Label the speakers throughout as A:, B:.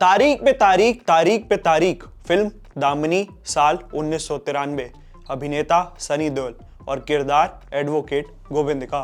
A: तारीख पे तारीख, तारीख पे तारीख। फिल्म दामिनी साल 1993। अभिनेता सनी देओल और किरदार एडवोकेट गोविंद का।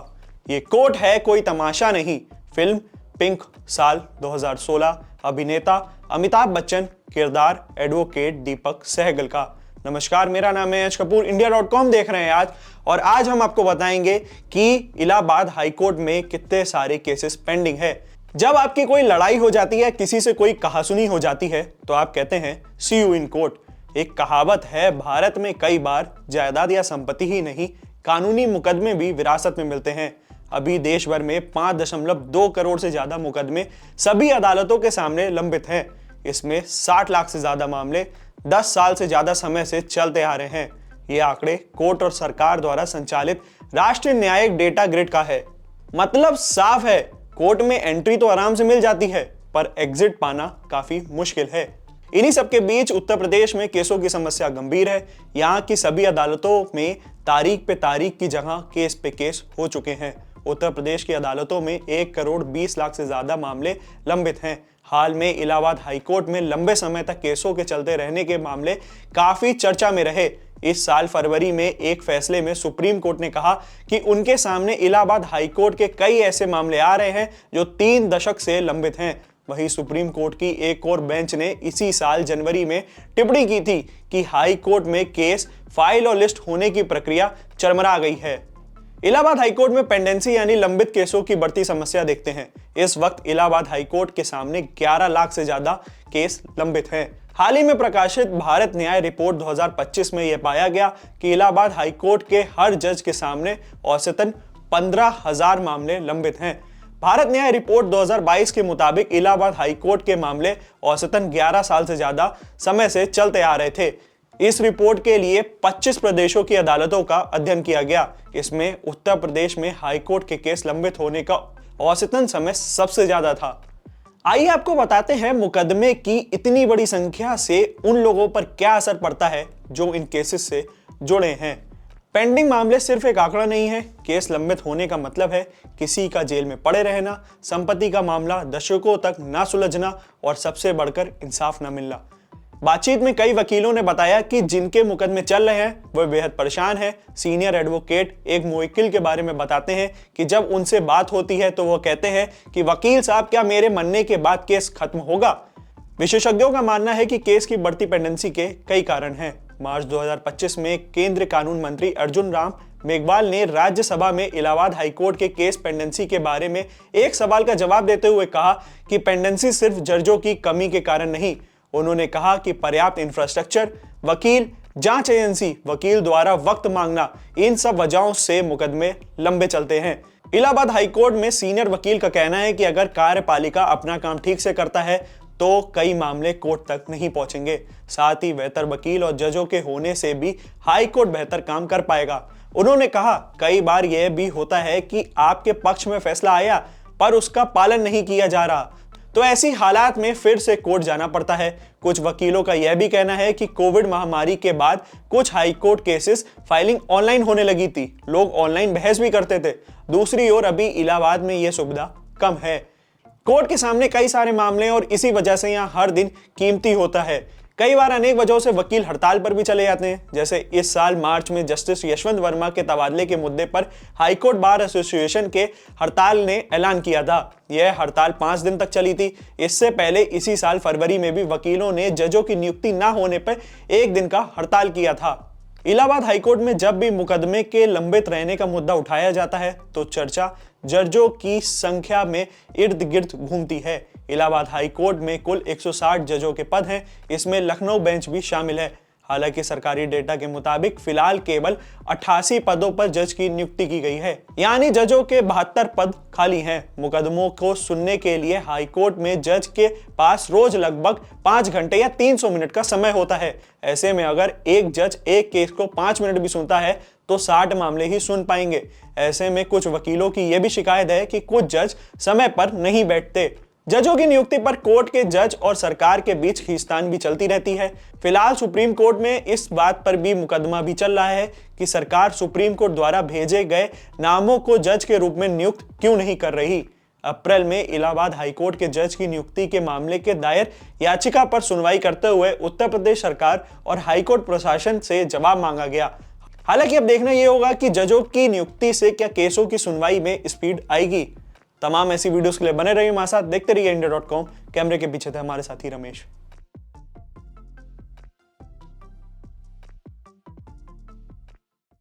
A: ये कोट है कोई तमाशा नहीं। फिल्म पिंक साल 2016। अभिनेता अमिताभ बच्चन, किरदार एडवोकेट दीपक सहगल का। नमस्कार, मेरा नाम है यश कपूर, इंडिया.com देख रहे हैं आज। और आज हम आपको बताएंगे कि इलाहाबाद हाईकोर्ट में कितने सारे केसेस पेंडिंग है। जब आपकी कोई लड़ाई हो जाती है, किसी से कोई कहासुनी हो जाती है, तो आप कहते हैं सी यू इन कोर्ट। एक कहावत है, भारत में कई बार जायदाद या संपत्ति ही नहीं, कानूनी मुकदमे भी विरासत में मिलते हैं। अभी देश भर में 5.2 करोड़ से ज्यादा मुकदमे सभी अदालतों के सामने लंबित हैं। इसमें 60 लाख से ज्यादा मामले 10 साल से ज्यादा समय से चलते आ रहे हैं। ये आंकड़े कोर्ट और सरकार द्वारा संचालित राष्ट्रीय न्यायिक डेटा ग्रिड का है। मतलब साफ है, कोर्ट में एंट्री तो आराम से मिल जाती है, पर एग्जिट पाना काफी मुश्किल है। इन्हीं सबके बीच उत्तर प्रदेश में केसों की समस्या गंभीर है। यहाँ की सभी अदालतों में तारीख पे तारीख की जगह केस पे केस हो चुके हैं। उत्तर प्रदेश की अदालतों में 1 करोड़ 20 लाख से ज्यादा मामले लंबित हैं। हाल में इलाहाबाद हाईकोर्ट में लंबे समय तक केसों के चलते रहने के मामले काफी चर्चा में रहे। इस साल फरवरी में एक फैसले में सुप्रीम कोर्ट ने कहा कि उनके सामने इलाहाबाद हाईकोर्ट के कई ऐसे मामले आ रहे हैं जो 3 दशक से लंबित हैं। वहीं सुप्रीम कोर्ट की एक और बेंच ने इसी साल जनवरी में टिप्पणी की थी कि हाई कोर्ट में केस फाइल और लिस्ट होने की प्रक्रिया चरमरा गई है। इलाहाबाद हाईकोर्ट में पेंडेंसी यानी लंबित केसों की बढ़ती समस्या देखते हैं। इस वक्त इलाहाबाद हाईकोर्ट के सामने 11 लाख से ज्यादा केस लंबित हैं। हाल ही में प्रकाशित भारत न्याय रिपोर्ट 2025 में यह पाया गया कि इलाहाबाद हाईकोर्ट के हर जज के सामने औसतन 15,000 मामले लंबित हैं। भारत न्याय रिपोर्ट 2022 के मुताबिक इलाहाबाद हाईकोर्ट के मामले औसतन 11 साल से ज्यादा समय से चलते आ रहे थे। इस रिपोर्ट के लिए 25 प्रदेशों की अदालतों का अध्ययन किया गया। इसमें उत्तर प्रदेश में हाईकोर्ट के केस लंबित होने का औसतन समय सबसे ज्यादा था। आइए आपको बताते हैं मुकदमे की इतनी बड़ी संख्या से उन लोगों पर क्या असर पड़ता है जो इन केसेस से जुड़े हैं। पेंडिंग मामले सिर्फ एक आंकड़ा नहीं है। केस लंबित होने का मतलब है किसी का जेल में पड़े रहना, संपत्ति का मामला दशकों तक ना सुलझना और सबसे बढ़कर इंसाफ न मिलना। बातचीत में कई वकीलों ने बताया कि जिनके मुकदमे चल रहे हैं वह बेहद परेशान है। सीनियर एडवोकेट एक मुवक्किल के बारे में बताते हैं कि जब उनसे बात होती है तो वो कहते हैं कि वकील साहब, क्या मेरे मरने के बाद केस खत्म होगा? विशेषज्ञों का मानना है कि केस की बढ़ती पेंडेंसी के कई कारण हैं। मार्च 2025 में केंद्रीय कानून मंत्री अर्जुन राम मेघवाल ने राज्यसभा में इलाहाबाद हाईकोर्ट के केस पेंडेंसी के बारे में एक सवाल का जवाब देते हुए कहा कि पेंडेंसी सिर्फ जजों की कमी के कारण नहीं। उन्होंने कहा कि पर्याप्त इंफ्रास्ट्रक्चर, वकील, जांच एजेंसी, वकील द्वारा वक्त मांगना, इन सब वजहों से मुकदमे लंबे चलते हैं। इलाहाबाद हाईकोर्ट में सीनियर वकील का कहना है कि अगर कार्यपालिका अपना काम ठीक से करता है तो कई मामले कोर्ट तक नहीं पहुंचेंगे। साथ ही बेहतर वकील और जजों के होने से भी हाईकोर्ट बेहतर काम कर पाएगा। उन्होंने कहा, कई बार यह भी होता है कि आपके पक्ष में फैसला आया पर उसका पालन नहीं किया जा रहा, तो ऐसी हालात में फिर से कोर्ट जाना पड़ता है। कुछ वकीलों का यह भी कहना है कि कोविड महामारी के बाद कुछ हाईकोर्ट केसेस फाइलिंग ऑनलाइन होने लगी थी। लोग ऑनलाइन बहस भी करते थे। दूसरी ओर अभी इलाहाबाद में यह सुविधा कम है। कोर्ट के सामने कई सारे मामले और इसी वजह से यहाँ हर दिन कीमती होता है। कई बार अनेक वजहों से वकील हड़ताल पर भी चले जाते हैं। जैसे इस साल मार्च में जस्टिस यशवंत वर्मा के तबादले के मुद्दे पर हाईकोर्ट बार एसोसिएशन के हड़ताल ने ऐलान किया था। यह हड़ताल 5 दिन तक चली थी। इससे पहले इसी साल फरवरी में भी वकीलों ने जजों की नियुक्ति न होने पर 1 दिन का हड़ताल किया था। इलाहाबाद हाईकोर्ट में जब भी मुकदमे के लंबित रहने का मुद्दा उठाया जाता है तो चर्चा जजों की संख्या में इर्द गिर्द घूमती है। इलाहाबाद हाईकोर्ट में कुल 160 जजों के पद हैं। इसमें लखनऊ बेंच भी शामिल है। हालांकि सरकारी डेटा के मुताबिक फिलहाल केवल 88 पदों पर जज की नियुक्ति की गई है, यानी जजों के 72 पद खाली हैं। मुकदमों को सुनने के लिए हाईकोर्ट में जज के पास रोज लगभग 5 घंटे या 300 मिनट का समय होता है। ऐसे में अगर एक जज एक केस को 5 मिनट भी सुनता है तो 60 मामले ही सुन पाएंगे। ऐसे में कुछ वकीलों की यह भी शिकायत है कि कुछ जज समय पर नहीं बैठते। जजों की नियुक्ति पर कोर्ट के जज और सरकार के बीच खींचतान भी चलती रहती है। फिलहाल सुप्रीम कोर्ट में इस बात पर भी मुकदमा भी चल रहा है कि सरकार सुप्रीम कोर्ट द्वारा भेजे गए नामों को जज के रूप में नियुक्त क्यों नहीं कर रही। अप्रैल में इलाहाबाद हाईकोर्ट के जज की नियुक्ति के मामले के दायर याचिका पर सुनवाई करते हुए उत्तर प्रदेश सरकार और हाईकोर्ट प्रशासन से जवाब मांगा गया। हालांकि अब देखना यह होगा कि जजों की नियुक्ति से क्या केसों की सुनवाई में स्पीड आएगी। तमाम ऐसी वीडियोस के लिए बने रहिए हमारे साथ, देखते रहिए इंडिया.com। कैमरे के पीछे थे हमारे साथी रमेश।